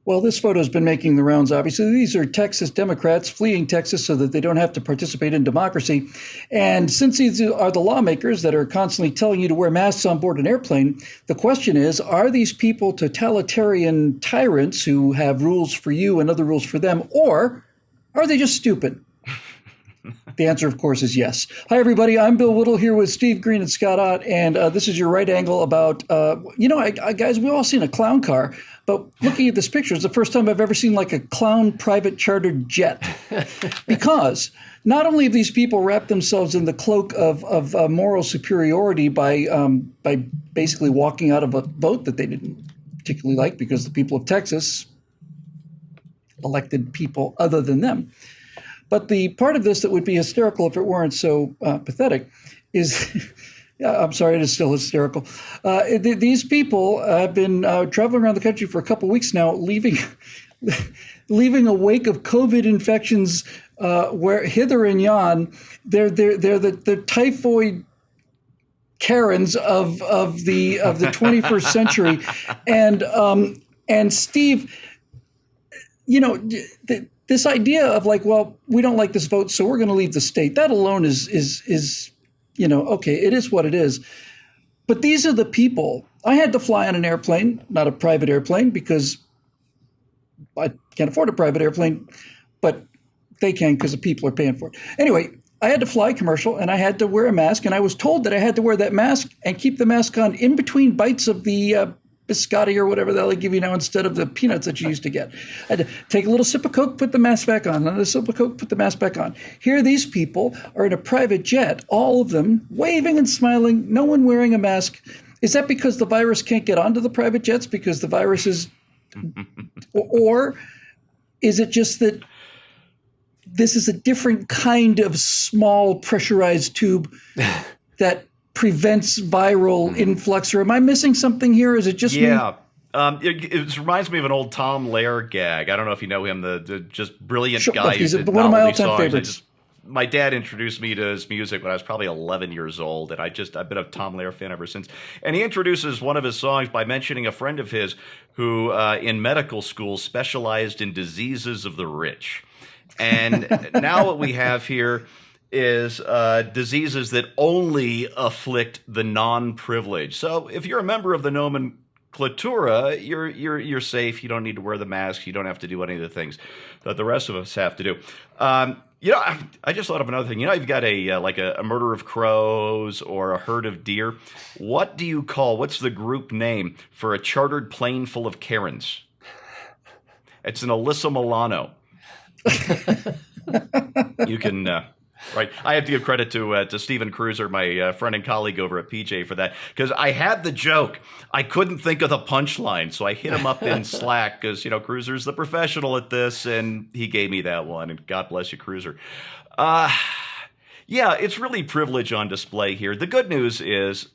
Well, this photo has been making the rounds, obviously. These are Texas Democrats fleeing Texas so that they don't have to participate in democracy. And since these are the lawmakers that are constantly telling you to wear masks on board an airplane, the question is, are these people totalitarian tyrants who have rules for you and other rules for them, or are they just stupid? The answer, of course, is yes. Hi, everybody. I'm Bill Whittle here with Steve Green and Scott Ott, and this is your right angle about, guys, we've all seen a clown car, but looking at this picture, it's the first time I've ever seen like a clown private chartered jet. Because not only have these people wrapped themselves in the cloak of moral superiority by basically walking out of a vote that they didn't particularly like because the people of Texas elected people other than them. But the part of this that would be hysterical if it weren't so pathetic is, I'm sorry, it is still hysterical. These people have been traveling around the country for a couple of weeks now, leaving a wake of COVID infections where hither and yon. They're the typhoid Karens of the 21st century, and Steve, this idea of like, well, we don't like this vote, so we're going to leave the state. That alone is okay, it is what it is. But these are the people. I had to fly on an airplane, not a private airplane, because I can't afford a private airplane, but they can because the people are paying for it. Anyway, I had to fly commercial, and I had to wear a mask, and I was told that I had to wear that mask and keep the mask on in between bites of the biscotti or whatever the hell they give you now instead of the peanuts that you used to get. I had to take a little sip of Coke, put the mask back on, another sip of Coke, put the mask back on. Here these people are in a private jet, all of them waving and smiling, no one wearing a mask. Is that because the virus can't get onto the private jets because the virus is, or is it just that this is a different kind of small pressurized tube that prevents viral influx, or am I missing something here? Is it just me? It reminds me of an old Tom Lehrer gag. I don't know if you know him, the just brilliant guy. He's one of my all-time favorites. My dad introduced me to his music when I was probably 11 years old, and I've been a Tom Lehrer fan ever since. And he introduces one of his songs by mentioning a friend of his who, in medical school, specialized in diseases of the rich. And now what we have here is diseases that only afflict the non-privileged. So if you're a member of the nomenclatura, you're safe. You don't need to wear the mask. You don't have to do any of the things that the rest of us have to do. I just thought of another thing. You've got a murder of crows or a herd of deer. What's the group name for a chartered plane full of Karens? It's an Alyssa Milano. You can... Right. I have to give credit to Stephen Cruiser, my friend and colleague over at PJ, for that, because I had the joke. I couldn't think of the punchline, so I hit him up in Slack because, Cruiser's the professional at this, and he gave me that one, and God bless you, Cruiser. It's really privilege on display here. The good news is,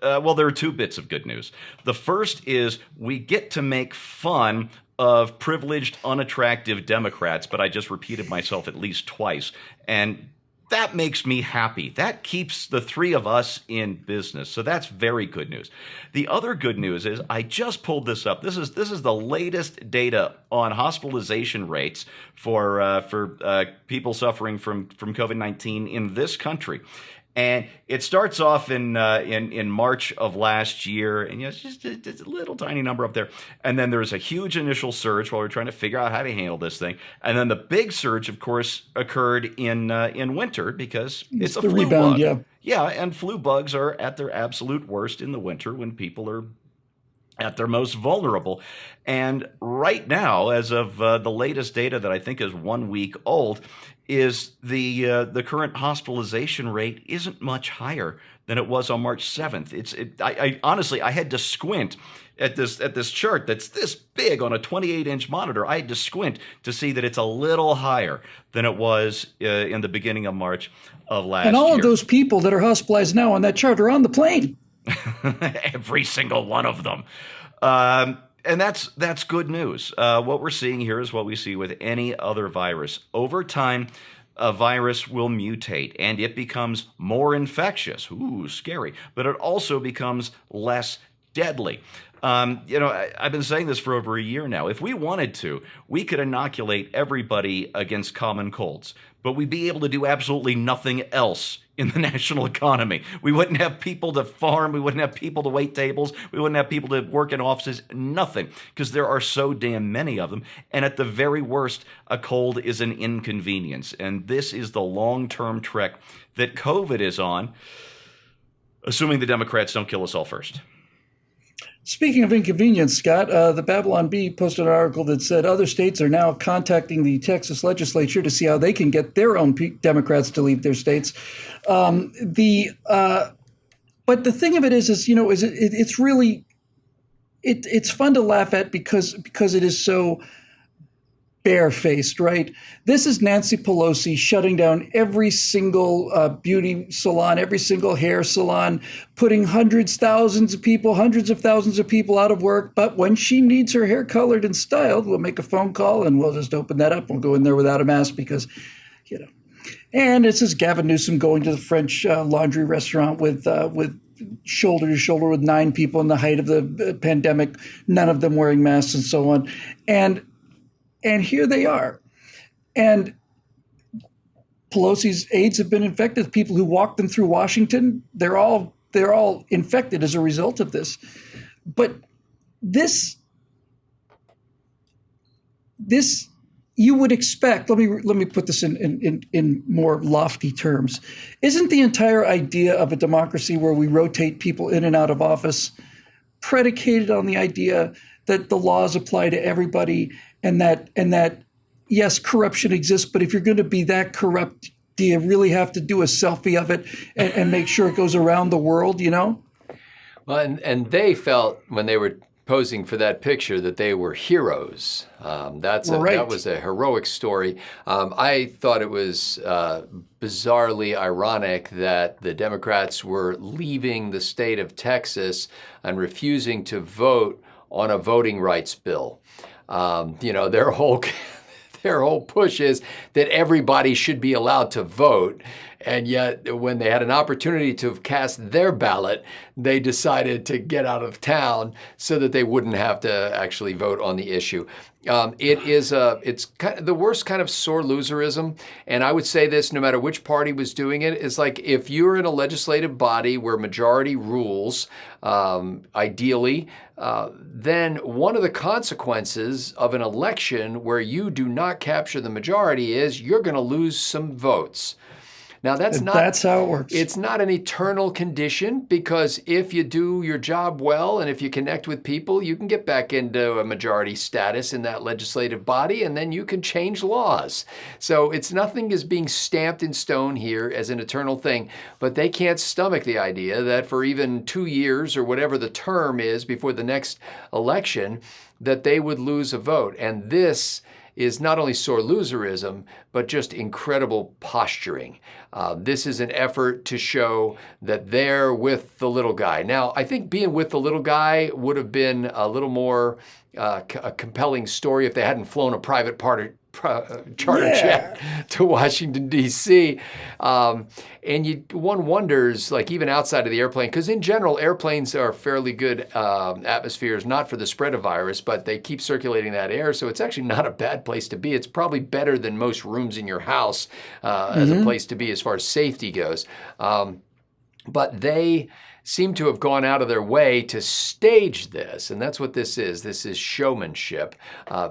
there are two bits of good news. The first is we get to make fun of privileged, unattractive Democrats, but I just repeated myself at least twice, and that makes me happy. That keeps the three of us in business. So that's very good news. The other good news is I just pulled this up. This is the latest data on hospitalization rates for people suffering from COVID-19 in this country. And it starts off in March of last year, and it's just a little tiny number up there. And then there's a huge initial surge while we're trying to figure out how to handle this thing. And then the big surge, of course, occurred in winter because it's a flu rebound, bug. Yeah, and flu bugs are at their absolute worst in the winter when people are at their most vulnerable. And right now, as of the latest data that I think is 1 week old, is the current hospitalization rate isn't much higher than it was on March 7th. I honestly, I had to squint at this chart that's this big on a 28-inch monitor. I had to squint to see that it's a little higher than it was in the beginning of March of last year. And all of those people that are hospitalized now on that chart are on the plane. Every single one of them. And that's good news. What we're seeing here is what we see with any other virus. Over time, a virus will mutate and it becomes more infectious. Ooh, scary. But it also becomes less deadly. I've been saying this for over a year now. If we wanted to, we could inoculate everybody against common colds, but we'd be able to do absolutely nothing else in the national economy. We wouldn't have people to farm. We wouldn't have people to wait tables. We wouldn't have people to work in offices. Nothing, because there are so damn many of them. And at the very worst, a cold is an inconvenience. And this is the long-term trek that COVID is on, assuming the Democrats don't kill us all first. Speaking of inconvenience, Scott, the Babylon Bee posted an article that said other states are now contacting the Texas legislature to see how they can get their own Democrats to leave their states. But the thing of it is it's really it's fun to laugh at because it is so barefaced, right? This is Nancy Pelosi shutting down every single beauty salon, every single hair salon, putting hundreds of thousands of people out of work. But when she needs her hair colored and styled, we'll make a phone call and we'll just open that up. We'll go in there without a mask because, And this is Gavin Newsom going to the French laundry restaurant with shoulder to shoulder with 9 people in the height of the pandemic, none of them wearing masks and so on. And here they are. And Pelosi's aides have been infected. People who walked them through Washington, they're all infected as a result of this. But this you would expect. Let me put this in more lofty terms. Isn't the entire idea of a democracy where we rotate people in and out of office predicated on the idea that the laws apply to everybody? And that, yes, corruption exists, but if you're going to be that corrupt, do you really have to do a selfie of it and make sure it goes around the world, Well, and they felt when they were posing for that picture that they were heroes. That was a heroic story. I thought it was bizarrely ironic that the Democrats were leaving the state of Texas and refusing to vote on a voting rights bill. Their whole push is that everybody should be allowed to vote. And yet when they had an opportunity to cast their ballot, they decided to get out of town so that they wouldn't have to actually vote on the issue. It's kind of the worst kind of sore loserism. And I would say this, no matter which party was doing it, is like if you're in a legislative body where majority rules, ideally, then one of the consequences of an election where you do not capture the majority is you're going to lose some votes. Now, that's how it works. It's not an eternal condition, because if you do your job well and if you connect with people, you can get back into a majority status in that legislative body, and then you can change laws. So nothing is being stamped in stone here as an eternal thing, but they can't stomach the idea that for even 2 years or whatever the term is before the next election, that they would lose a vote. And this is not only sore loserism, but just incredible posturing. This is an effort to show that they're with the little guy. Now, I think being with the little guy would have been a little more a compelling story if they hadn't flown a private charter jet to Washington, D.C. And one wonders, like even outside of the airplane, because in general, airplanes are fairly good atmospheres, not for the spread of virus, but they keep circulating that air. So it's actually not a bad place to be. It's probably better than most rooms in your house as a place to be as far as safety goes. But they seem to have gone out of their way to stage this, and that's what this is. This is showmanship,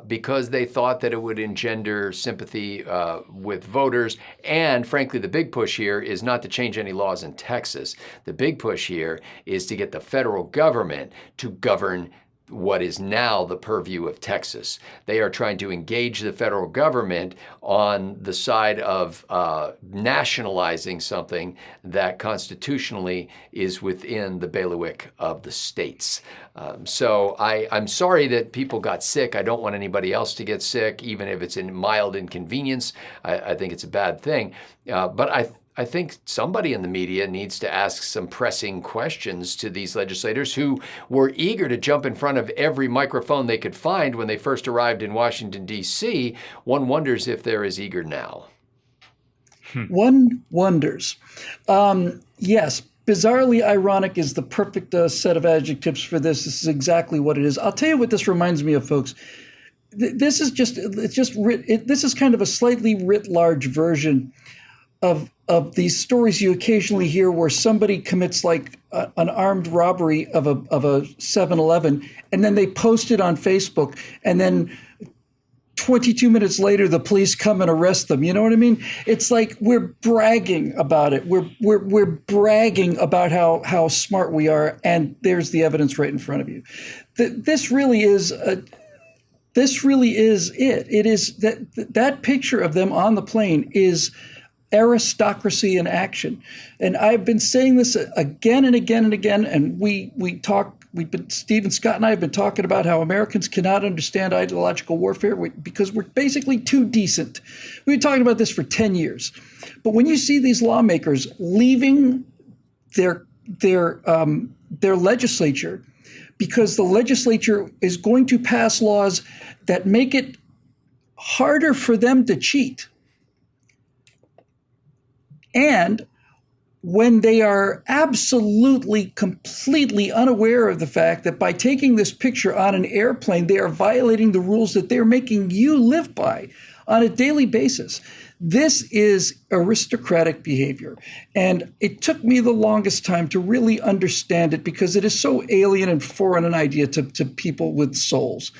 because they thought that it would engender sympathy with voters. And frankly, the big push here is not to change any laws in Texas. The big push here is to get the federal government to govern what is now the purview of Texas. They are trying to engage the federal government on the side of nationalizing something that constitutionally is within the bailiwick of the states. So I'm sorry that people got sick. I don't want anybody else to get sick, even if it's a mild inconvenience. I think it's a bad thing. But I think somebody in the media needs to ask some pressing questions to these legislators who were eager to jump in front of every microphone they could find when they first arrived in Washington, D.C. One wonders if they're as eager now. One wonders. Yes, bizarrely ironic is the perfect set of adjectives for this. This is exactly what it is. I'll tell you what this reminds me of, folks. This is this is kind of a slightly writ large version of these stories you occasionally hear where somebody commits like an armed robbery of a 7-Eleven, and then they post it on Facebook, and then 22 minutes later, the police come and arrest them. You know what I mean? It's like we're bragging about it. We're bragging about how smart we are, and there's the evidence right in front of you. This really is it. It is that picture of them on the plane is aristocracy in action. And I've been saying this again and again and again. And Stephen Scott and I have been talking about how Americans cannot understand ideological warfare because we're basically too decent. We've been talking about this for 10 years. But when you see these lawmakers leaving their legislature because the legislature is going to pass laws that make it harder for them to cheat, and when they are absolutely, completely unaware of the fact that by taking this picture on an airplane, they are violating the rules that they're making you live by on a daily basis. This is aristocratic behavior. And it took me the longest time to really understand it because it is so alien and foreign an idea to people with souls.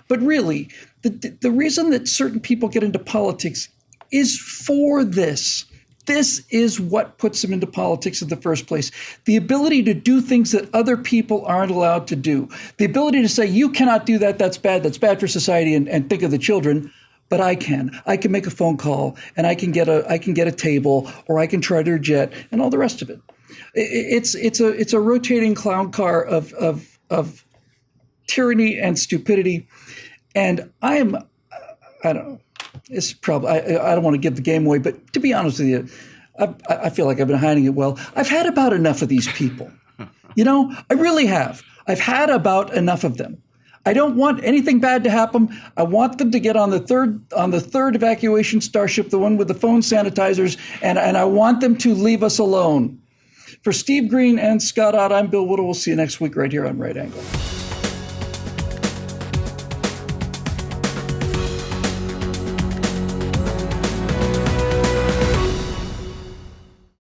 But really, the reason that certain people get into politics is for this. This is what puts them into politics in the first place. The ability to do things that other people aren't allowed to do. The ability to say, you cannot do that, that's bad for society, and think of the children. But I can. I can make a phone call, and I can get a table, or I can charter a jet, and all the rest of it. It's a rotating clown car of tyranny and stupidity. And I don't know. It's probably, I don't want to give the game away, but to be honest with you, I feel like I've been hiding it well. I've had about enough of these people. You know, I really have. I've had about enough of them. I don't want anything bad to happen. I want them to get on the third evacuation starship, the one with the phone sanitizers, and I want them to leave us alone. For Steve Green and Scott Ott, I'm Bill Whittle. We'll see you next week right here on Right Angle.